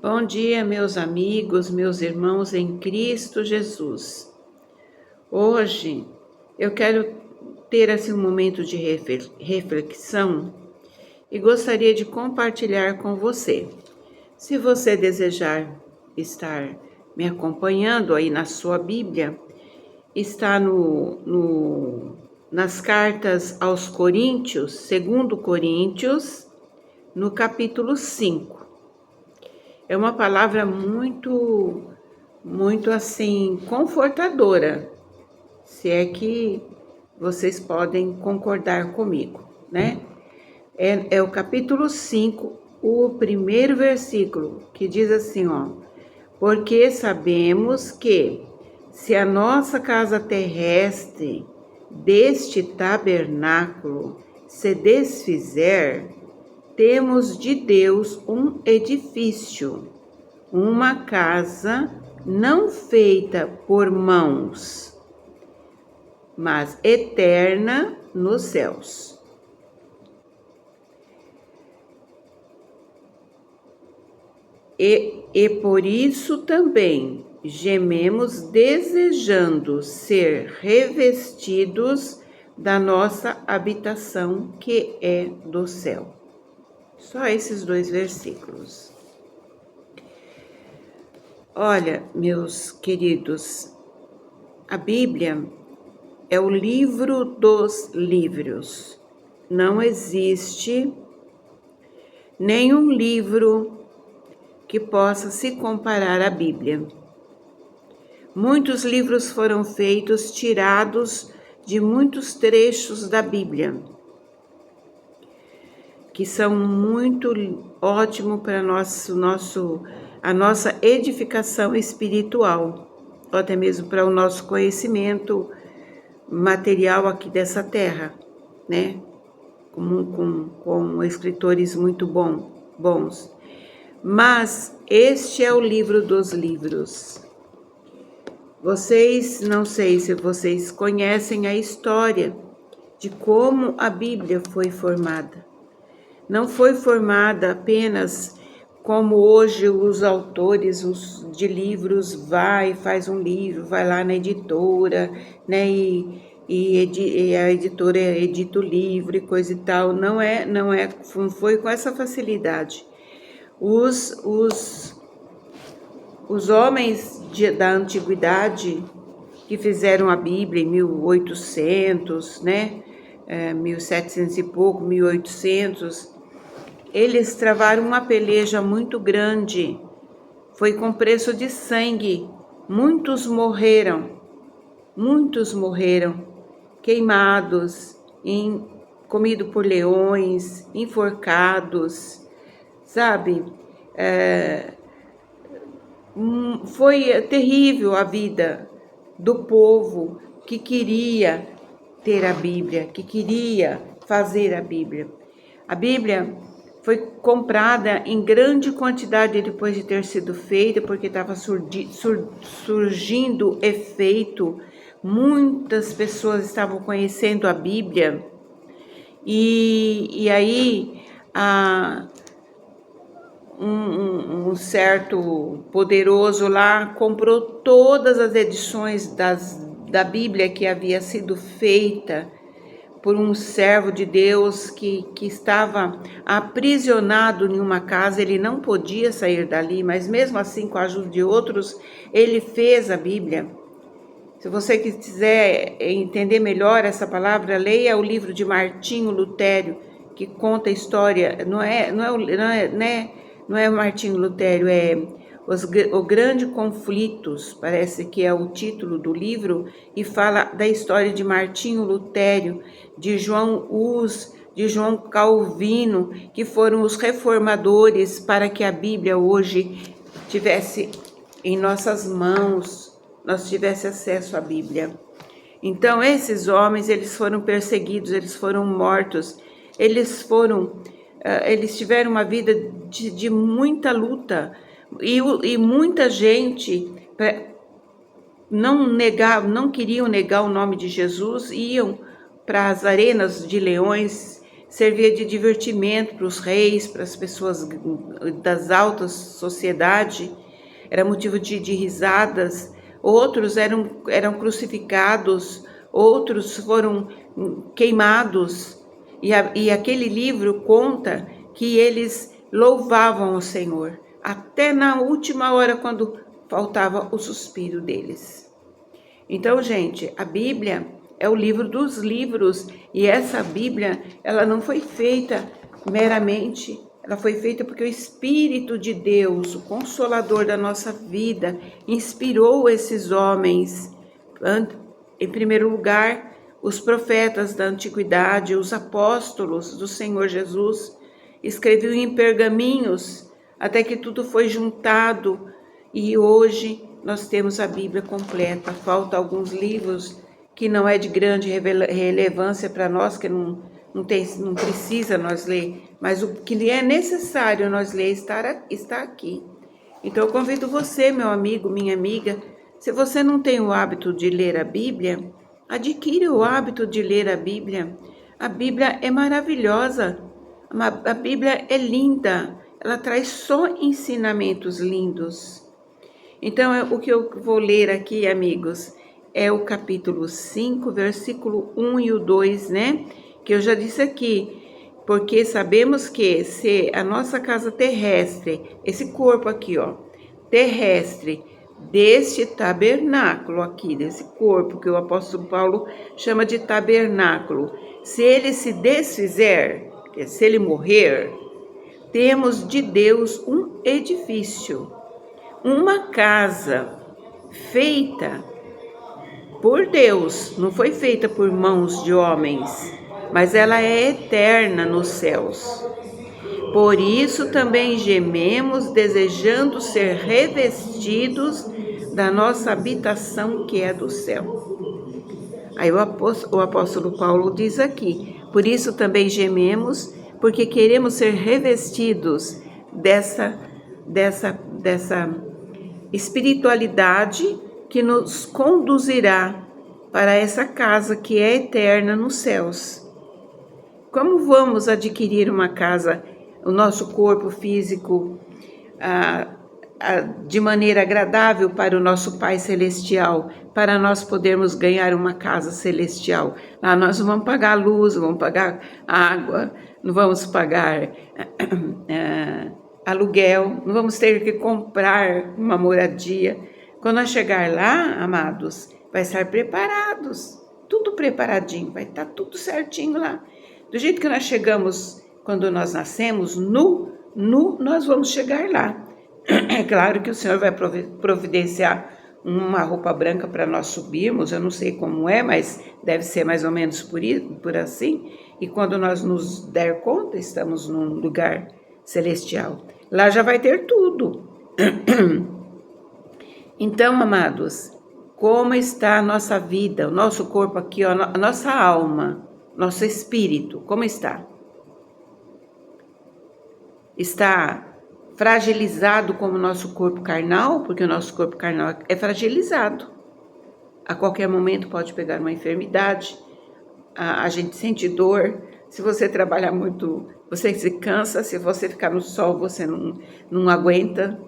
Bom dia, meus amigos, meus irmãos em Cristo Jesus. Hoje eu quero ter um momento de reflexão e gostaria de compartilhar com você. Se você desejar estar me acompanhando aí na sua Bíblia, está nas cartas aos Coríntios, 2 Coríntios, no capítulo 5. É uma palavra muito assim, confortadora, se é que vocês podem concordar comigo, né? É o capítulo 5, o primeiro versículo, que diz assim, ó: porque sabemos que, se a nossa casa terrestre deste tabernáculo se desfizer, temos de Deus um edifício, uma casa não feita por mãos, mas eterna nos céus. E por isso também gememos, desejando ser revestidos da nossa habitação que é do céu. Só esses 2 versículos. Olha, meus queridos, a Bíblia é o livro dos livros. Não existe nenhum livro que possa se comparar à Bíblia. Muitos livros foram feitos, tirados de muitos trechos da Bíblia, que são muito ótimos para a nossa edificação espiritual, ou até mesmo para o nosso conhecimento material aqui dessa terra, né? Com escritores muito bons. Mas este é o livro dos livros. Não sei se vocês conhecem a história de como a Bíblia foi formada. Não foi formada apenas como hoje os autores de livros faz um livro, vai lá na editora, né, e a editora edita o livro e coisa e tal. Não foi com essa facilidade. Os homens da antiguidade que fizeram a Bíblia em 1800, né, 1700 e pouco, 1800, eles travaram uma peleja muito grande, foi com preço de sangue, muitos morreram, queimados, comidos por leões, enforcados, sabe? Foi terrível a vida do povo que queria ter a Bíblia, que queria fazer a Bíblia. A Bíblia foi comprada em grande quantidade depois de ter sido feita, porque estava surgindo efeito. Muitas pessoas estavam conhecendo a Bíblia. E aí um certo poderoso lá comprou todas as edições da Bíblia que havia sido feita por um servo de Deus que estava aprisionado em uma casa. Ele não podia sair dali, mas mesmo assim, com a ajuda de outros, ele fez a Bíblia. Se você quiser entender melhor essa palavra, leia o livro de Martinho Lutero, que conta a história. Não é Martinho Lutero, é O Grande Conflitos, parece que é o título do livro, e fala da história de Martinho Lutero, de João Hus, de João Calvino, que foram os reformadores para que a Bíblia hoje tivesse em nossas mãos, nós tivesse acesso à Bíblia. Então, esses homens, eles foram perseguidos, eles foram mortos, eles tiveram uma vida de muita luta, e muita gente não queriam negar o nome de Jesus, iam para as arenas de leões, servia de divertimento para os reis, para as pessoas das altas sociedade, era motivo de risadas. Outros eram crucificados, outros foram queimados. E aquele livro conta que eles louvavam o Senhor, até na última hora, quando faltava o suspiro deles. Então, gente, a Bíblia é o livro dos livros, e essa Bíblia, ela não foi feita meramente, ela foi feita porque o Espírito de Deus, o Consolador da nossa vida, inspirou esses homens. Em primeiro lugar, os profetas da antiguidade, os apóstolos do Senhor Jesus, escreviam em pergaminhos, até que tudo foi juntado, e hoje nós temos a Bíblia completa. Faltam alguns livros que não é de grande relevância para nós, que não precisa nós ler, mas o que é necessário nós ler está aqui. Então eu convido você, meu amigo, minha amiga, se você não tem o hábito de ler a Bíblia, adquire o hábito de ler a Bíblia. A Bíblia é maravilhosa, a Bíblia é linda, ela traz só ensinamentos lindos. Então, o que eu vou ler aqui, amigos, é o capítulo 5, versículo 1 e o 2, né? Que eu já disse aqui, porque sabemos que se a nossa casa terrestre, esse corpo aqui, ó, terrestre, deste tabernáculo aqui, desse corpo que o apóstolo Paulo chama de tabernáculo, se ele se desfizer, se ele morrer, temos de Deus um edifício, uma casa feita por Deus, não foi feita por mãos de homens, mas ela é eterna nos céus. Por isso também gememos, desejando ser revestidos da nossa habitação que é do céu. Aí o apóstolo Paulo diz aqui, por isso também gememos, porque queremos ser revestidos dessa espiritualidade que nos conduzirá para essa casa que é eterna nos céus. Como vamos adquirir uma casa, o nosso corpo físico, de maneira agradável para o nosso Pai Celestial, para nós podermos ganhar uma casa celestial? Lá nós não vamos pagar luz, não vamos pagar água, não vamos pagar aluguel, não vamos ter que comprar uma moradia. Quando nós chegar lá, amados, vai estar preparados, tudo preparadinho, vai estar tudo certinho lá. Do jeito que nós chegamos quando nós nascemos, nós vamos chegar lá. É claro que o Senhor vai providenciar uma roupa branca para nós subirmos, eu não sei como é, mas deve ser mais ou menos por assim. E quando nós nos der conta, estamos num lugar celestial. Lá já vai ter tudo. Então, amados, como está a nossa vida, o nosso corpo aqui, ó, a nossa alma, nosso espírito, como está? Está fragilizado como o nosso corpo carnal, porque o nosso corpo carnal é fragilizado. A qualquer momento pode pegar uma enfermidade, a gente sente dor. Se você trabalhar muito, você se cansa. Se você ficar no sol, você não aguenta.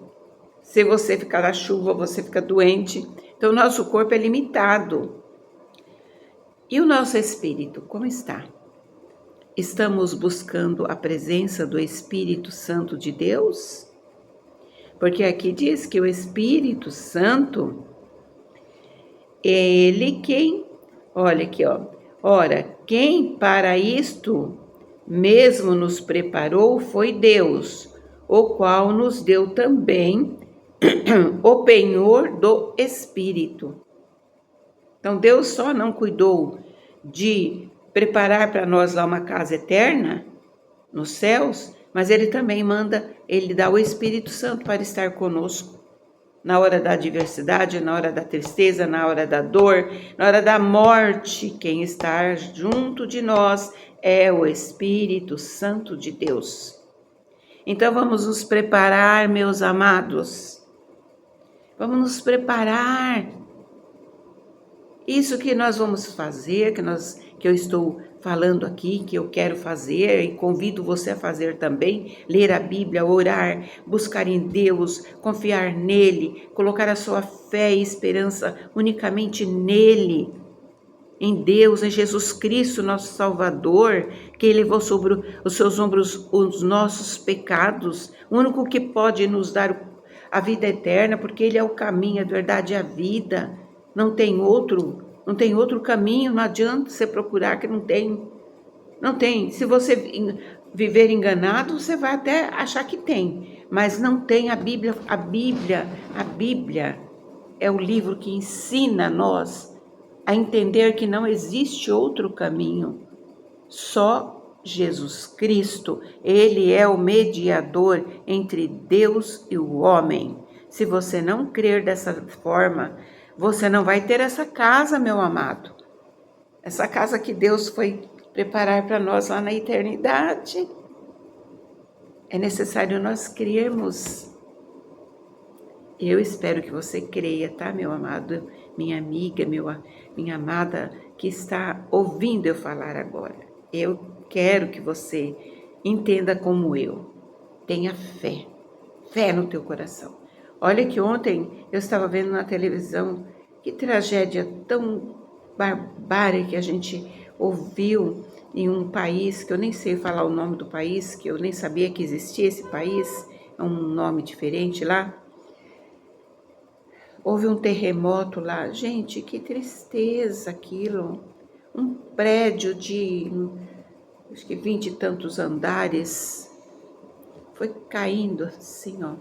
Se você ficar na chuva, você fica doente. Então, o nosso corpo é limitado. E o nosso espírito, como está? Estamos buscando a presença do Espírito Santo de Deus? Porque aqui diz que o Espírito Santo é ele quem, olha aqui, ó. Ora, quem para isto mesmo nos preparou foi Deus, o qual nos deu também o penhor do Espírito. Então, Deus só não cuidou de preparar para nós lá uma casa eterna nos céus, mas Ele também Ele dá o Espírito Santo para estar conosco na hora da adversidade, na hora da tristeza, na hora da dor, na hora da morte. Quem está junto de nós é o Espírito Santo de Deus. Então vamos nos preparar, meus amados. Vamos nos preparar. Isso que nós vamos fazer, que eu estou falando aqui que eu quero fazer e convido você a fazer também, ler a Bíblia, orar, buscar em Deus, confiar nele, colocar a sua fé e esperança unicamente nele, em Deus, em Jesus Cristo, nosso Salvador, que levou sobre os seus ombros os nossos pecados, o único que pode nos dar a vida eterna, porque ele é o caminho, a verdade e a vida. Não tem outro caminho, não adianta você procurar que não tem. Não tem. Se você viver enganado, você vai até achar que tem, mas não tem. A Bíblia é o livro que ensina nós a entender que não existe outro caminho, só Jesus Cristo. Ele é o mediador entre Deus e o homem. Se você não crer dessa forma, você não vai ter essa casa, meu amado. Essa casa que Deus foi preparar para nós lá na eternidade. É necessário nós crermos. Eu espero que você creia, tá, meu amado, minha amiga, minha amada, que está ouvindo eu falar agora. Eu quero que você entenda como eu. Tenha fé no teu coração. Olha que ontem eu estava vendo na televisão, que tragédia tão barbárica que a gente ouviu em um país, que eu nem sei falar o nome do país, que eu nem sabia que existia esse país, é um nome diferente lá. Houve um terremoto lá. Gente, que tristeza aquilo. Um prédio de, acho que 20 e tantos andares, foi caindo assim, ó.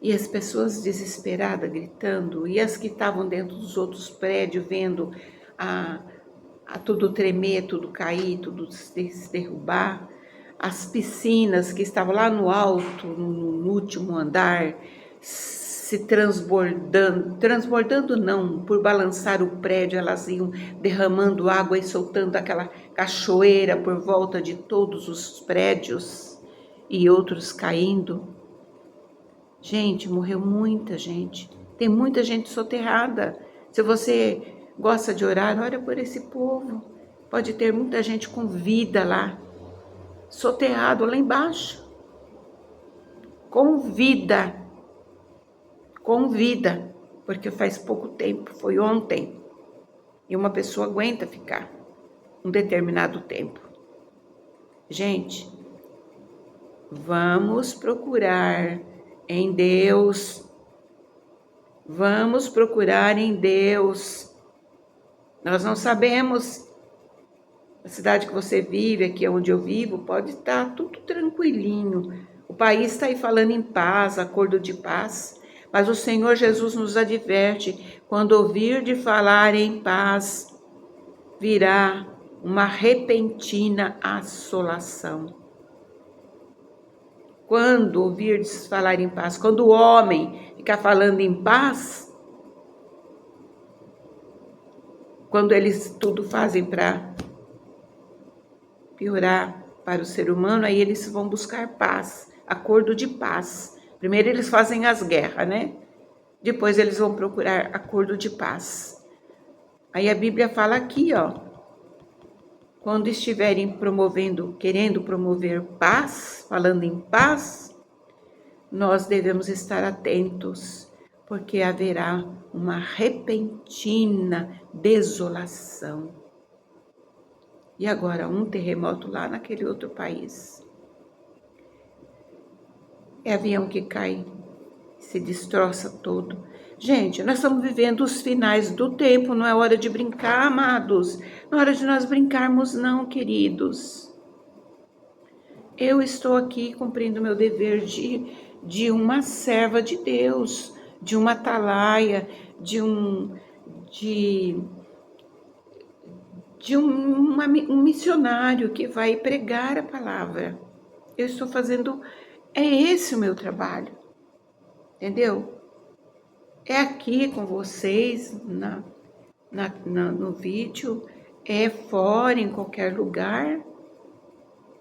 E as pessoas desesperadas gritando, e as que estavam dentro dos outros prédios vendo a tudo tremer, tudo cair, tudo se derrubar. As piscinas que estavam lá no alto, no último andar, se transbordando não, por balançar o prédio, elas iam derramando água e soltando aquela cachoeira por volta de todos os prédios e outros caindo. Gente, morreu muita gente, tem muita gente soterrada. Se você gosta de orar, ora por esse povo. Pode ter muita gente com vida lá, soterrado lá embaixo, com vida, porque faz pouco tempo, foi ontem, e uma pessoa aguenta ficar um determinado tempo. Gente, vamos procurar em Deus, Nós não sabemos, a cidade que você vive, aqui onde eu vivo, pode estar tudo tranquilinho, o país está aí falando em paz, acordo de paz, mas o Senhor Jesus nos adverte, quando ouvir de falar em paz, virá uma repentina assolação. Quando ouvir falar em paz, quando o homem ficar falando em paz, quando eles tudo fazem para piorar para o ser humano, aí eles vão buscar paz, acordo de paz. Primeiro eles fazem as guerras, né? Depois eles vão procurar acordo de paz. Aí a Bíblia fala aqui, ó, quando estiverem querendo promover paz, falando em paz, nós devemos estar atentos, porque haverá uma repentina desolação. E agora um terremoto lá naquele outro país. É avião que cai, se destroça todo. Gente, nós estamos vivendo os finais do tempo, não é hora de brincar, amados. Não é hora de nós brincarmos, não, queridos. Eu estou aqui cumprindo meu dever de uma serva de Deus, de uma atalaia, de um missionário que vai pregar a palavra. Eu estou fazendo, é esse o meu trabalho, entendeu? É aqui com vocês, no vídeo, é fora, em qualquer lugar.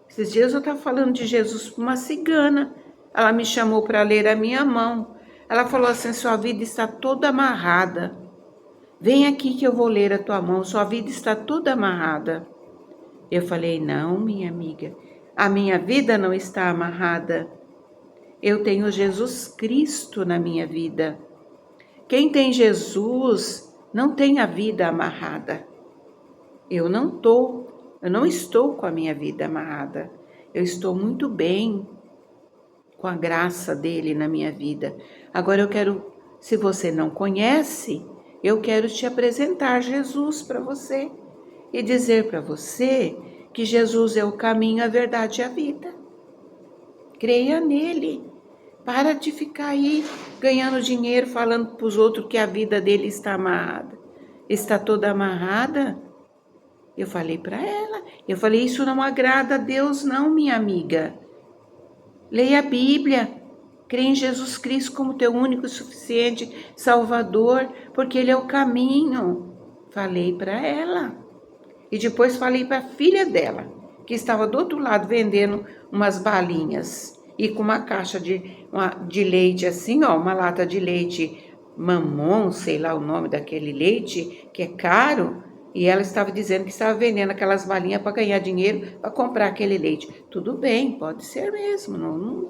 Esses dias eu estava falando de Jesus para uma cigana, ela me chamou para ler a minha mão. Ela falou assim, sua vida está toda amarrada. Vem aqui que eu vou ler a tua mão, sua vida está toda amarrada. Eu falei, não, minha amiga, a minha vida não está amarrada. Eu tenho Jesus Cristo na minha vida. Quem tem Jesus não tem a vida amarrada. Eu não estou com a minha vida amarrada. Eu estou muito bem com a graça dele na minha vida. Agora eu quero, se você não conhece, eu quero te apresentar Jesus para você e dizer para você que Jesus é o caminho, a verdade e a vida. Creia nele. Para de ficar aí ganhando dinheiro, falando para os outros que a vida dele está amarrada. Está toda amarrada? Eu falei para ela. Eu falei, isso não agrada a Deus não, minha amiga. Leia a Bíblia. Crê em Jesus Cristo como teu único e suficiente Salvador, porque Ele é o caminho. Falei para ela. E depois falei para a filha dela, que estava do outro lado vendendo umas balinhas e com uma caixa de leite assim, ó, uma lata de leite Mamon, sei lá o nome daquele leite, que é caro, e ela estava dizendo que estava vendendo aquelas balinhas para ganhar dinheiro para comprar aquele leite. Tudo bem, pode ser mesmo, não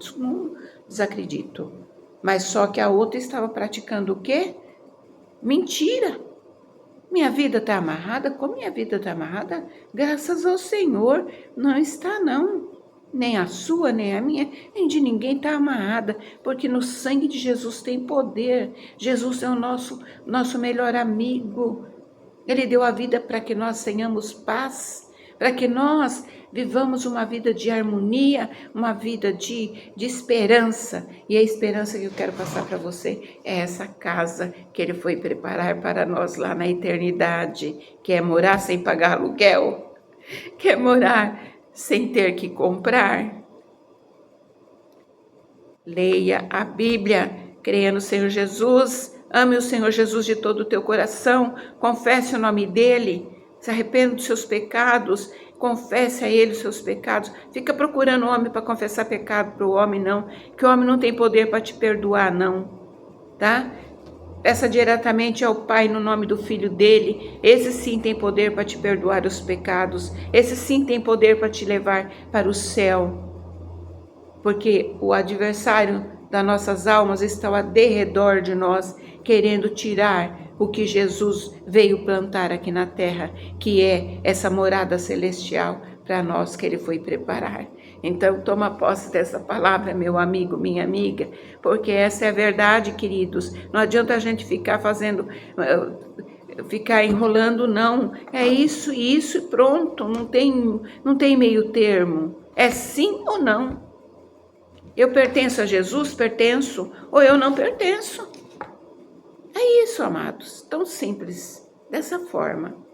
desacredito. Mas só que a outra estava praticando o quê? Mentira. Minha vida está amarrada? Como minha vida está amarrada? Graças ao Senhor, não está não. Nem a sua, nem a minha, nem de ninguém está amarrada, porque no sangue de Jesus tem poder. Jesus é o nosso melhor amigo. Ele deu a vida para que nós tenhamos paz, para que nós vivamos uma vida de harmonia, uma vida de esperança. E a esperança que eu quero passar para você é essa casa que Ele foi preparar para nós lá na eternidade, que é morar sem pagar aluguel, que é morar sem ter que comprar. Leia a Bíblia, creia no Senhor Jesus, ame o Senhor Jesus de todo o teu coração, confesse o nome dEle, se arrependa dos seus pecados, confesse a Ele os seus pecados. Fica procurando homem para confessar pecado para o homem, não, que o homem não tem poder para te perdoar, não, tá? Peça diretamente ao Pai no nome do Filho dele. Esse sim tem poder para te perdoar os pecados. Esse sim tem poder para te levar para o céu. Porque o adversário das nossas almas está ao derredor de nós, querendo tirar o que Jesus veio plantar aqui na terra, que é essa morada celestial para nós que Ele foi preparar. Então, toma posse dessa palavra, meu amigo, minha amiga, porque essa é a verdade, queridos. Não adianta a gente ficar ficar enrolando, não. É isso e pronto, não tem meio termo. É sim ou não. Eu pertenço a Jesus? Pertenço. Ou eu não pertenço? É isso, amados. Tão simples, dessa forma.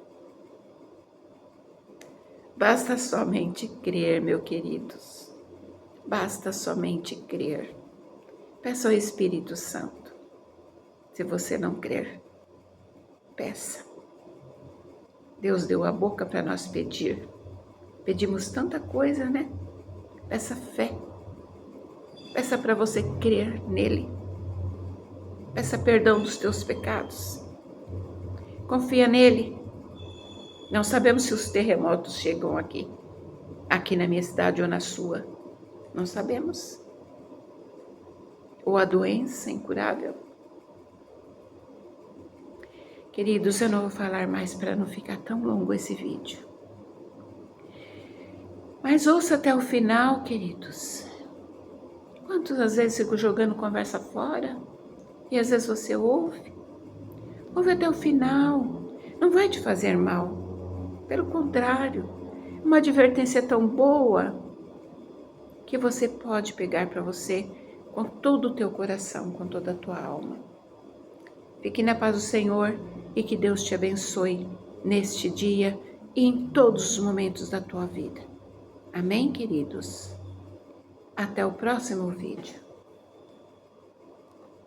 Basta somente crer, meus queridos. Basta somente crer. Peça ao Espírito Santo. Se você não crer, peça. Deus deu a boca para nós pedir. Pedimos tanta coisa, né? Peça fé. Peça para você crer nele. Peça perdão dos teus pecados. Confia nele. Não sabemos se os terremotos chegam aqui na minha cidade ou na sua. Não sabemos. Ou a doença incurável. Queridos, eu não vou falar mais para não ficar tão longo esse vídeo. Mas ouça até o final, queridos. Quantas vezes fico jogando conversa fora? E às vezes você ouve. Ouve até o final. Não vai te fazer mal. Pelo contrário, uma advertência tão boa que você pode pegar para você com todo o teu coração, com toda a tua alma. Fique na paz do Senhor e que Deus te abençoe neste dia e em todos os momentos da tua vida. Amém, queridos? Até o próximo vídeo.